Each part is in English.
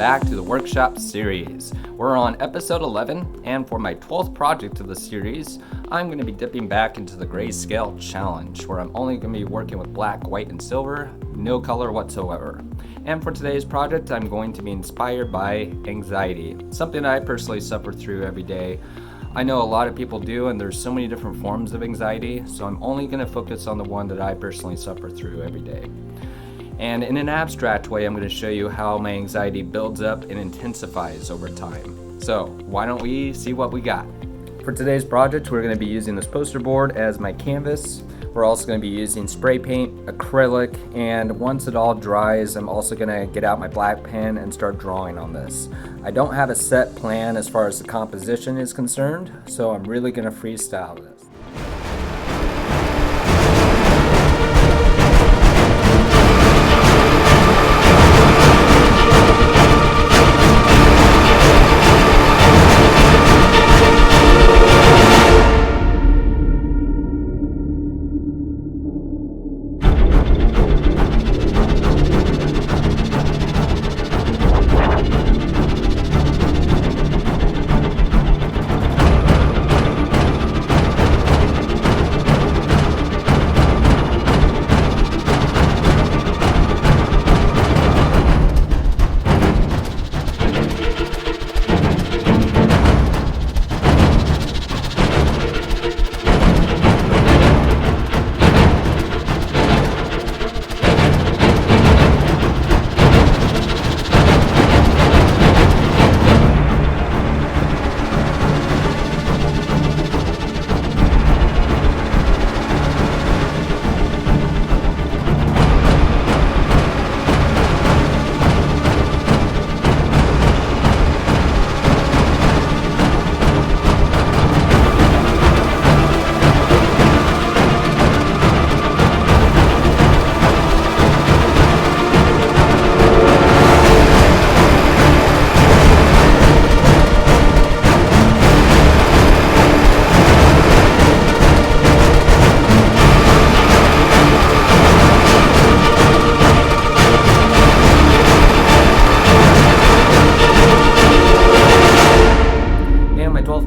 back to the workshop series. We're on episode 11, and for my 12th project of the series, I'm going to be dipping back into the grayscale challenge, where I'm only going to be working with black, white, and silver, no color whatsoever. And for today's project, I'm going to be inspired by anxiety, something I personally suffer through every day. I know a lot of people do, and there's so many different forms of anxiety, so I'm only going to focus on the one that I personally suffer through every day. And in an abstract way, I'm going to show you how my anxiety builds up and intensifies over time. So why don't we see what we got? For today's project, we're going to be using this poster board as my canvas. We're also going to be using spray paint, acrylic, and once it all dries, I'm also going to get out my black pen and start drawing on this. I don't have a set plan as far as the composition is concerned, so I'm really going to freestyle this.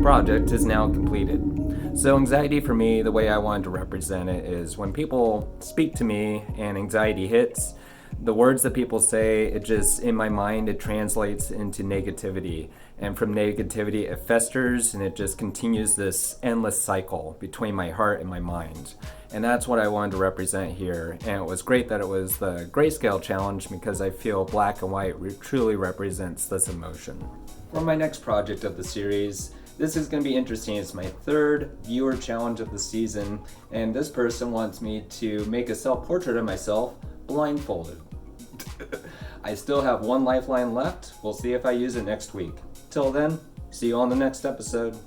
Project is now completed. So anxiety for me, the way I wanted to represent it is when people speak to me and anxiety hits, the words that people say, it just, in my mind, it translates into negativity. And from negativity, it festers and it just continues this endless cycle between my heart and my mind. And that's what I wanted to represent here. And it was great that it was the grayscale challenge because I feel black and white truly represents this emotion. For my next project of the series, this is going to be interesting. It's my third viewer challenge of the season, and this person wants me to make a self-portrait of myself blindfolded. I still have one lifeline left. We'll see if I use it next week. Till then, see you on the next episode.